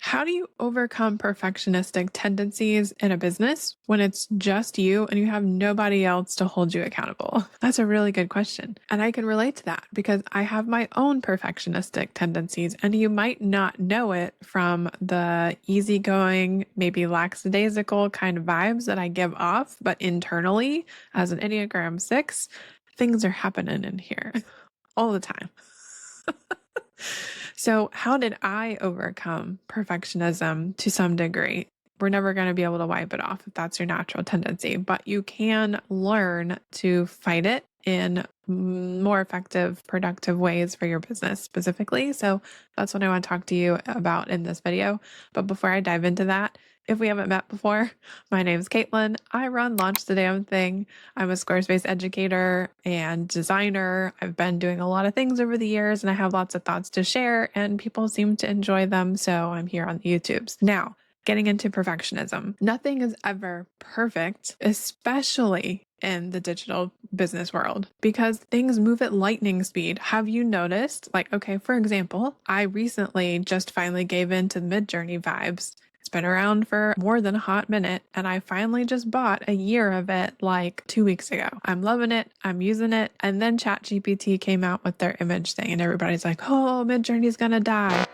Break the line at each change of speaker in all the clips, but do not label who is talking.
How do you overcome perfectionistic tendencies in a business when it's just you and you have nobody else to hold you accountable? That's a really good question. And I can relate to that because I have my own perfectionistic tendencies, and you might not know it from the easygoing, maybe lackadaisical kind of vibes that I give off, but internally, as an Enneagram 6, things are happening in here all the time. So, how did I overcome perfectionism to some degree? We're never going to be able to wipe it off if that's your natural tendency, but you can learn to fight it in more effective, productive ways for your business specifically. So, that's what I want to talk to you about in this video. But before I dive into that, if we haven't met before, my name is Caitlin. I run Launch the Damn Thing. I'm a Squarespace educator and designer. I've been doing a lot of things over the years and I have lots of thoughts to share, and people seem to enjoy them. So I'm here on the YouTubes. Now, getting into perfectionism. Nothing is ever perfect, especially in the digital business world, because things move at lightning speed. Have you noticed? Like, okay, for example, I recently just finally gave in to the Midjourney vibes. It's been around for more than a hot minute, and I finally just bought a year of it like 2 weeks ago. I'm loving it. I'm using it. And then ChatGPT came out with their image thing, and everybody's like, oh, Midjourney's gonna die.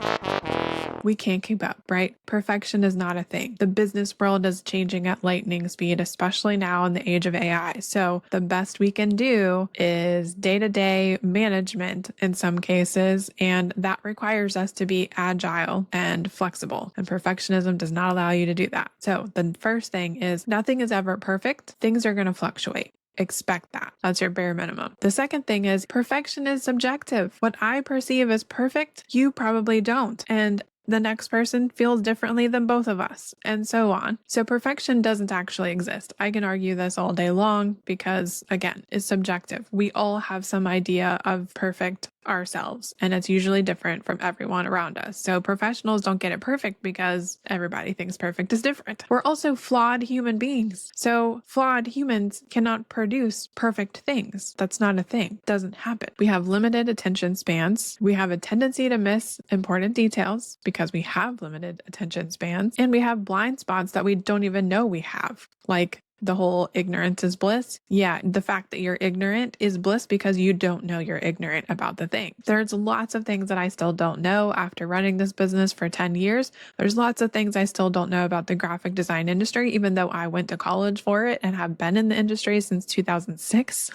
We can't keep up, right? Perfection is not a thing. The business world is changing at lightning speed, especially now in the age of AI. So the best we can do is day-to-day management in some cases, and that requires us to be agile and flexible. And perfectionism does not allow you to do that. So the first thing is nothing is ever perfect. Things are going to fluctuate. Expect that. That's your bare minimum. The second thing is perfection is subjective. What I perceive as perfect, you probably don't. And the next person feels differently than both of us, and so on. So perfection doesn't actually exist. I can argue this all day long because, again, it's subjective. We all have some idea of perfect ourselves, and it's usually different from everyone around us. So professionals don't get it perfect because everybody thinks perfect is different. We're also flawed human beings. So flawed humans cannot produce perfect things. That's not a thing. It doesn't happen. We have limited attention spans. We have a tendency to miss important details because we have limited attention spans, and we have blind spots that we don't even know we have. Like the whole ignorance is bliss. Yeah, the fact that you're ignorant is bliss because you don't know you're ignorant about the thing. There's lots of things that I still don't know after running this business for 10 years. There's lots of things I still don't know about the graphic design industry, even though I went to college for it and have been in the industry since 2006.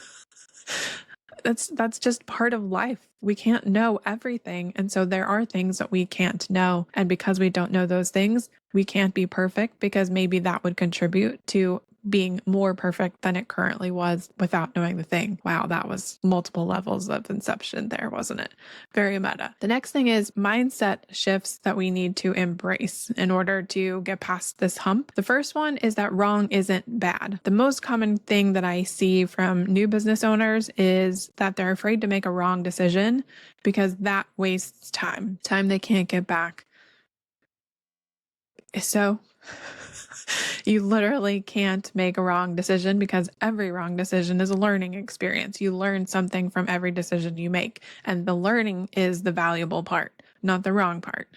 That's just part of life. We can't know everything. And so there are things that we can't know. And because we don't know those things, we can't be perfect, because maybe that would contribute to being more perfect than it currently was without knowing the thing. Wow, that was multiple levels of inception there, wasn't it? Very meta. The next thing is mindset shifts that we need to embrace in order to get past this hump. The first one is that wrong isn't bad. The most common thing that I see from new business owners is that they're afraid to make a wrong decision because that wastes time they can't get back. So you literally can't make a wrong decision, because every wrong decision is a learning experience. You learn something from every decision you make, and the learning is the valuable part, not the wrong part.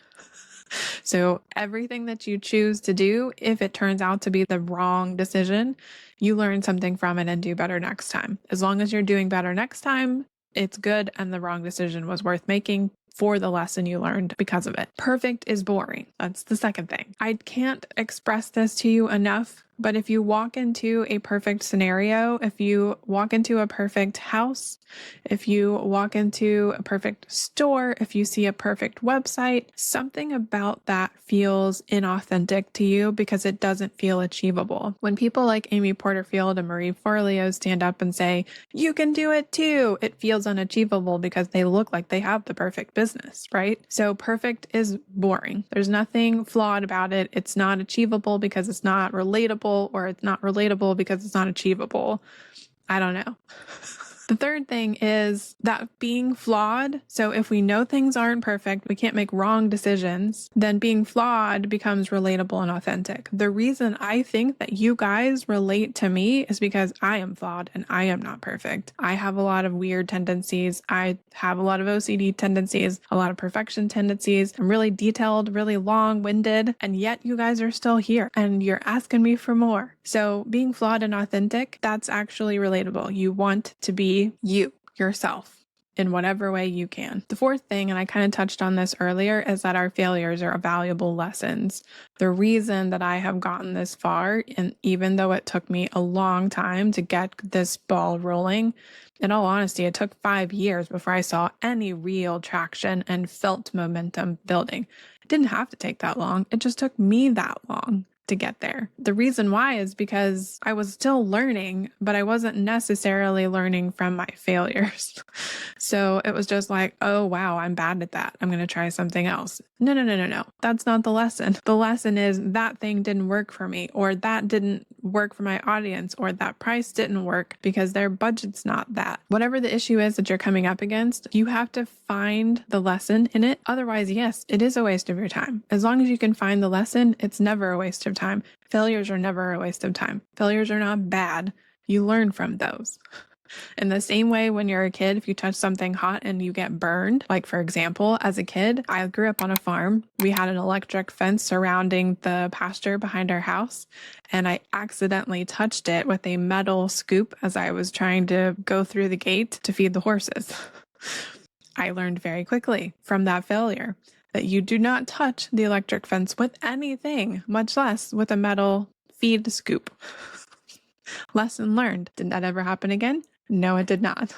So everything that you choose to do, if it turns out to be the wrong decision, you learn something from it and do better next time. As long as you're doing better next time, it's good, and the wrong decision was worth making for the lesson you learned because of it. Perfect is boring. That's the second thing. I can't express this to you enough, but if you walk into a perfect scenario, if you walk into a perfect house, if you walk into a perfect store, if you see a perfect website, something about that feels inauthentic to you because it doesn't feel achievable. When people like Amy Porterfield and Marie Forleo stand up and say, you can do it too, it feels unachievable because they look like they have the perfect business, right? So perfect is boring. There's nothing flawed about it. It's not achievable because it's not relatable, or it's not relatable because it's not achievable. I don't know. The third thing is that being flawed. So if we know things aren't perfect, we can't make wrong decisions, then being flawed becomes relatable and authentic. The reason I think that you guys relate to me is because I am flawed and I am not perfect. I have a lot of weird tendencies. I have a lot of OCD tendencies, a lot of perfection tendencies. I'm really detailed, really long-winded, and yet you guys are still here and you're asking me for more. So being flawed and authentic, that's actually relatable. You want to be you, yourself, in whatever way you can. The fourth thing, and I kind of touched on this earlier, is that our failures are valuable lessons. The reason that I have gotten this far, and even though it took me a long time to get this ball rolling, in all honesty, it took 5 years before I saw any real traction and felt momentum building. It didn't have to take that long. It just took me that long to get there. The reason why is because I was still learning, but I wasn't necessarily learning from my failures. So it was just like, oh, wow, I'm bad at that. I'm going to try something else. No. That's not the lesson. The lesson is that thing didn't work for me, or that didn't work for my audience, or that price didn't work because their budget's not that. Whatever the issue is that you're coming up against, you have to find the lesson in it. Otherwise, yes, it is a waste of your time. As long as you can find the lesson, it's never a waste of time. Failures are never a waste of time. Failures are not bad. You learn from those. In the same way, when you're a kid, if you touch something hot and you get burned, like for example, as a kid, I grew up on a farm. We had an electric fence surrounding the pasture behind our house, and I accidentally touched it with a metal scoop as I was trying to go through the gate to feed the horses. I learned very quickly from that failure that you do not touch the electric fence with anything, much less with a metal feed scoop. Lesson learned. Did that ever happen again? No, it did not.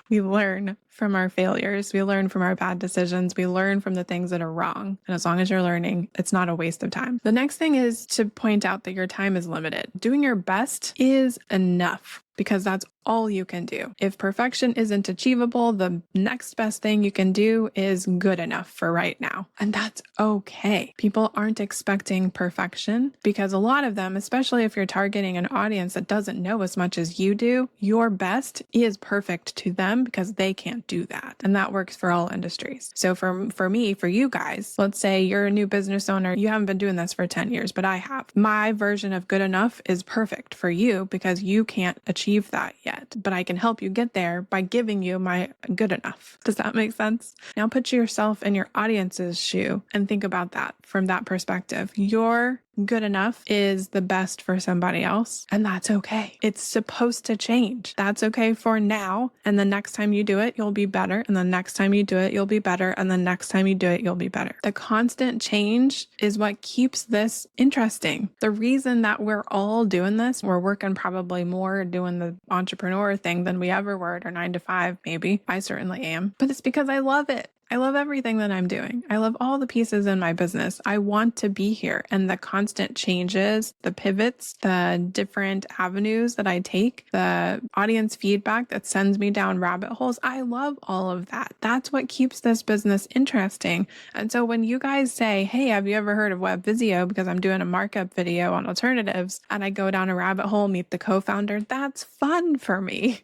We learn from our failures. We learn from our bad decisions. We learn from the things that are wrong. And as long as you're learning, it's not a waste of time. The next thing is to point out that your time is limited. Doing your best is enough, because that's all you can do. If perfection isn't achievable, the next best thing you can do is good enough for right now. And that's okay. People aren't expecting perfection, because a lot of them, especially if you're targeting an audience that doesn't know as much as you do, your best is perfect to them because they can't do that. And that works for all industries. So for me, for you guys, let's say you're a new business owner, you haven't been doing this for 10 years, but I have. My version of good enough is perfect for you because you can't achieve that yet. But I can help you get there by giving you my good enough. Does that make sense? Now put yourself in your audience's shoe and think about that from that perspective. Your good enough is the best for somebody else, and that's okay. It's supposed to change. That's okay for now, and the next time you do it, you'll be better, and the next time you do it, you'll be better, and the next time you do it, you'll be better. The constant change is what keeps this interesting. The reason that we're all doing this, we're working probably more doing the entrepreneur thing than we ever were at our 9 to 5, maybe. I certainly am, but it's because I love it. I love everything that I'm doing. I love all the pieces in my business. I want to be here, and the constant changes, the pivots, the different avenues that I take, the audience feedback that sends me down rabbit holes. I love all of that. That's what keeps this business interesting. And so when you guys say, hey, have you ever heard of Web Visio? Because I'm doing a markup video on alternatives, and I go down a rabbit hole, meet the co-founder, that's fun for me.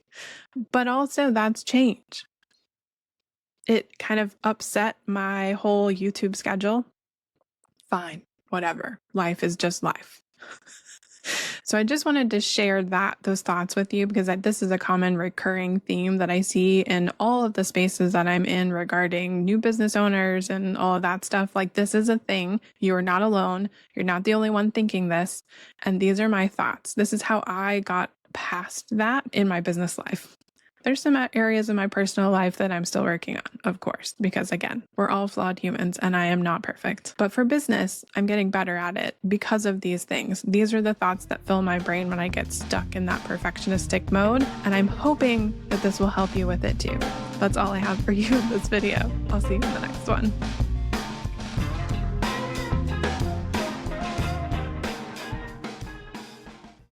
But also that's change. It kind of upset my whole YouTube schedule. Fine, whatever. Life is just life. So I just wanted to share those thoughts with you, because this is a common recurring theme that I see in all of the spaces that I'm in regarding new business owners and all of that stuff. Like, this is a thing. You are not alone. You're not the only one thinking this. And these are my thoughts. This is how I got past that in my business life. There's some areas in my personal life that I'm still working on, of course, because again, we're all flawed humans and I am not perfect. But for business, I'm getting better at it because of these things. These are the thoughts that fill my brain when I get stuck in that perfectionistic mode. And I'm hoping that this will help you with it too. That's all I have for you in this video. I'll see you in the next one.